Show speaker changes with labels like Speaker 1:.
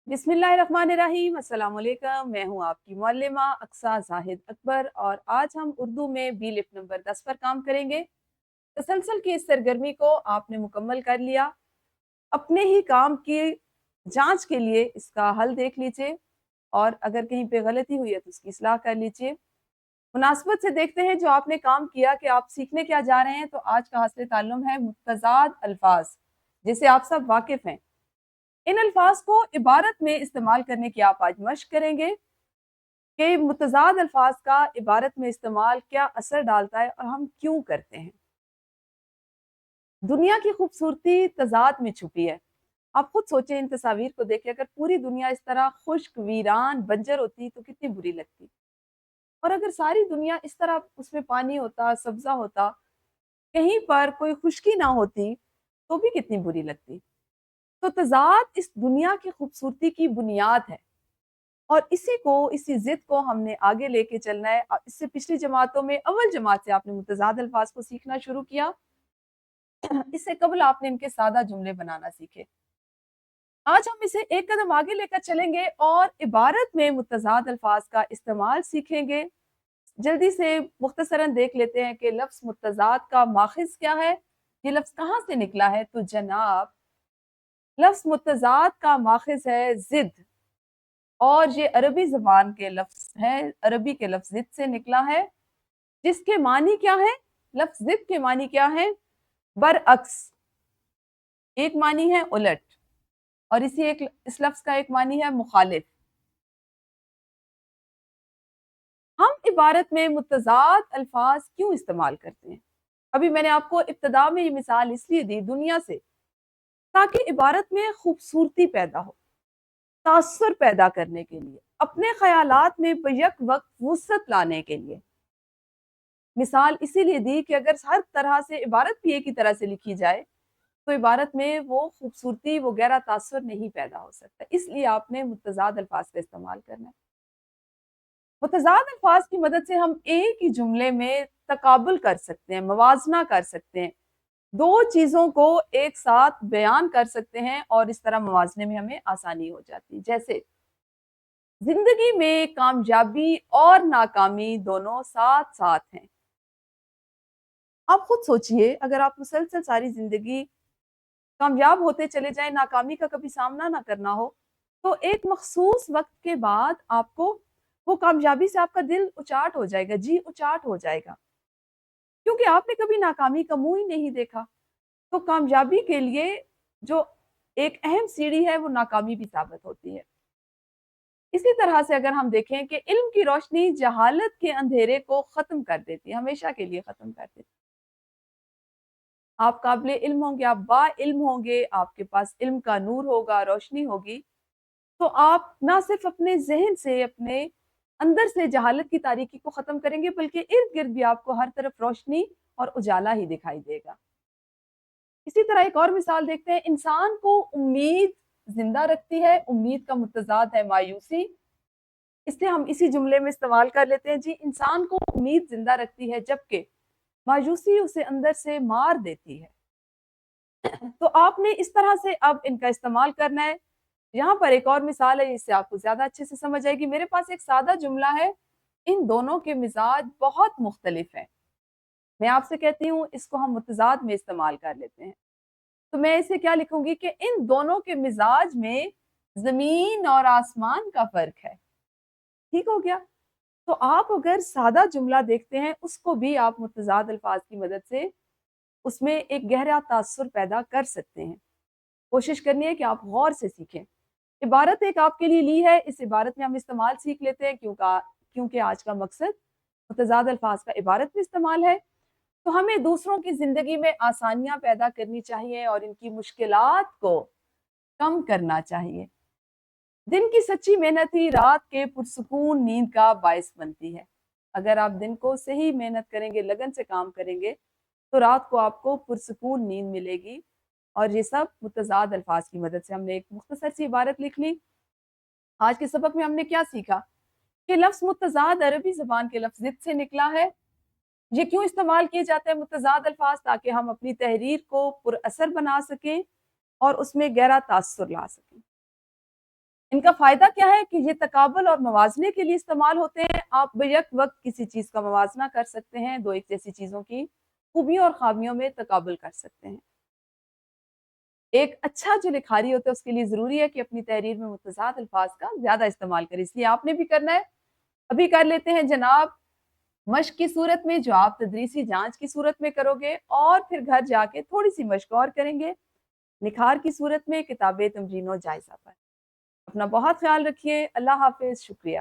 Speaker 1: बिस्मिल्लाहिर्रहमानिर्रहीम। अस्सलाम वालेकुम। मैं हूँ आपकी मौल्लिमा अक्सा जाहिद अकबर और आज हम उर्दू में बी लिप नंबर 10 पर काम करेंगे। तसलसल की इस सरगर्मी को आपने मुकम्मल कर लिया। अपने ही काम की जांच के लिए इसका हल देख लीजिए और अगर कहीं पे गलती हुई है तो उसकी इस्लाह कर लीजिए। मुनासबत से देखते हैं जो आपने काम किया कि आप सीखने क्या जा रहे हैं। तो आज का हासिल ताल्लुम है मुतज़ाद अल्फाज, जिसे आप सब वाकिफ हैं। इन अल्फाज को इबारत में इस्तेमाल करने की आप आज मश्क करेंगे कि मुतज़ाद अल्फाज का इबारत में इस्तेमाल क्या असर डालता है और हम क्यों करते हैं। दुनिया की खूबसूरती तज़ाद में छुपी है। आप खुद सोचें, इन तस्वीर को देखें, अगर पूरी दुनिया इस तरह खुश्क, वीरान, बंजर होती तो कितनी बुरी लगती। और अगर सारी दुनिया इस तरह उसमें पानी होता, सब्जा होता, कहीं पर कोई खुश्की ना होती तो भी कितनी बुरी लगती। तो तज़ाद इस दुनिया की खूबसूरती की बुनियाद है और इसी ज़िद को हमने आगे लेके चलना है। इससे पिछली जमातों में अव्वल जमात से आपने मुतज़ाद अल्फाज को सीखना शुरू किया। इससे कबल आपने इनके सादा जुमले बनाना सीखे। आज हम इसे एक कदम आगे लेकर चलेंगे और इबारत में मुतज़ाद अल्फाज का इस्तेमाल सीखेंगे। जल्दी से मुख्तसरन देख लेते हैं कि लफ्ज़ मुतज़ाद का माखिज़ क्या है, ये लफ्ज़ कहाँ से निकला है। तो जनाब, लफ्ज़ मुतज़ाद का माखिज़ है ज़िद और ये अरबी ज़बान के लफ्ज़ है, अरबी के लफ्ज़ ज़िद से निकला है, जिसके मानी क्या है। लफ्ज़ ज़िद के मानी क्या है? बरअक्स। एक मानी है उलट और इस लफ्ज़ का एक मानी है मुखालिफ। हम इबारत में मुतज़ाद अल्फाज क्यों इस्तेमाल करते हैं? अभी मैंने आपको इब्तिदा में ये मिसाल इसलिए दी दुनिया से, ताकि इबारत में खूबसूरती पैदा हो, तासुर पैदा करने के लिए, अपने ख्यालात में बैक वक्त वुसअत लाने के लिए। मिसाल इसीलिए दी कि अगर हर तरह से इबारत भी एक ही तरह से लिखी जाए तो इबारत में वो खूबसूरती, वो गहरा तासुर नहीं पैदा हो सकता। इसलिए आपने मुतज़ाद अल्फाज का इस्तेमाल करना है। मुतज़ाद अल्फाज की मदद से हम एक ही जुमले में तकाबुल कर सकते हैं, मवाजना कर सकते हैं, दो चीजों को एक साथ बयान कर सकते हैं और इस तरह मवाजने में हमें आसानी हो जाती है। जैसे जिंदगी में कामयाबी और नाकामी दोनों साथ साथ हैं। आप खुद सोचिए, अगर आप मुसलसल सारी जिंदगी कामयाब होते चले जाएं, नाकामी का कभी सामना ना करना हो, तो एक मखसूस वक्त के बाद आपको वो कामयाबी से आपका दिल उचाट हो जाएगा, जी उचाट हो जाएगा, क्योंकि आपने कभी नाकामी का मुंह ही नहीं देखा। तो कामयाबी के लिए जो एक अहम सीढ़ी है वो नाकामी भी साबित होती है। इसी तरह से अगर हम देखें कि इल्म की रोशनी जहालत के अंधेरे को खत्म कर देती है, हमेशा के लिए खत्म कर देती है। आप काबिल इल्म होंगे, आप बा इल्म होंगे, आपके पास इल्म का नूर होगा, रोशनी होगी, तो आप ना सिर्फ अपने ज़हन से, अपने अंदर से जहालत की तारीकी को ख़त्म करेंगे, बल्कि इर्द-गिर्द भी आपको हर तरफ रोशनी और उजाला ही दिखाई देगा। इसी तरह एक और मिसाल देखते हैं, इंसान को उम्मीद ज़िंदा रखती है, उम्मीद का मुतज़ाद है मायूसी। इसलिए हम इसी जुमले में इस्तेमाल कर लेते हैं, जी इंसान को उम्मीद ज़िंदा रखती है, जबकि मायूसी उसे अंदर से मार देती है। तो आपने इस तरह से अब इनका इस्तेमाल करना है। यहाँ पर एक और मिसाल है, इससे आपको ज़्यादा अच्छे से समझ आएगी। मेरे पास एक सादा जुमला है, इन दोनों के मिज़ाज बहुत मुख्तलिफ हैं। मैं आपसे कहती हूँ इसको हम मुतज़ाद में इस्तेमाल कर लेते हैं। तो मैं इसे क्या लिखूँगी कि इन दोनों के मिज़ाज में ज़मीन और आसमान का फ़र्क है। ठीक हो गया? तो आप अगर सादा जुमला देखते हैं, उसको भी आप मुतज़ाद अल्फ़ाज़ की मदद से उसमें एक गहरा तासुर पैदा कर सकते हैं। कोशिश करनी है कि आप गौर से सीखें। इबारत एक आपके लिए ली है, इस इबारत में हम इस्तेमाल सीख लेते हैं क्योंकि आज का मकसद मुतज़ाद अल्फाज का इबारत में इस्तेमाल है। तो हमें दूसरों की ज़िंदगी में आसानियाँ पैदा करनी चाहिए और इनकी मुश्किलात को कम करना चाहिए। दिन की सच्ची मेहनत ही रात के पुरसुकून नींद का बायस बनती है। अगर आप दिन को सही मेहनत करेंगे, लगन से काम करेंगे, तो रात को आपको पुरसुकून नींद मिलेगी। और ये सब मुतज़ाद अल्फाज की मदद से हमने एक मुख्तसर सी इबारत लिख ली। आज के सबक में हमने क्या सीखा कि लफ्ज़ मुतज़ाद अरबी ज़बान के लफ्ज़ ज़िद से निकला है। ये क्यों इस्तेमाल किए जाते हैं मुतज़ाद अल्फाज? ताकि हम अपनी तहरीर को पुरअसर बना सकें और उसमें गहरा तासुर ला सकें। ان کا فائدہ کیا ہے کہ یہ تقابل اور موازنے کے لیے استعمال ہوتے ہیں۔ آپ بیک وقت کسی چیز کا موازنہ کر سکتے ہیں، دو ایک جیسی چیزوں کی خوبیوں اور خامیوں میں تقابل کر سکتے ہیں۔ ایک اچھا جو لکھاری ہوتا ہے اس کے لیے ضروری ہے کہ اپنی تحریر میں متضاد الفاظ کا زیادہ استعمال کرے، اس لیے آپ نے بھی کرنا ہے۔ ابھی کر لیتے ہیں جناب مشق کی صورت میں، جو آپ تدریسی جانچ کی صورت میں کرو گے، اور پھر گھر جا کے تھوڑی سی مشق اور کریں گے نکھار کی صورت میں کتاب تمرین و جائزہ پر۔ اپنا بہت خیال رکھیے۔ اللہ حافظ، شکریہ۔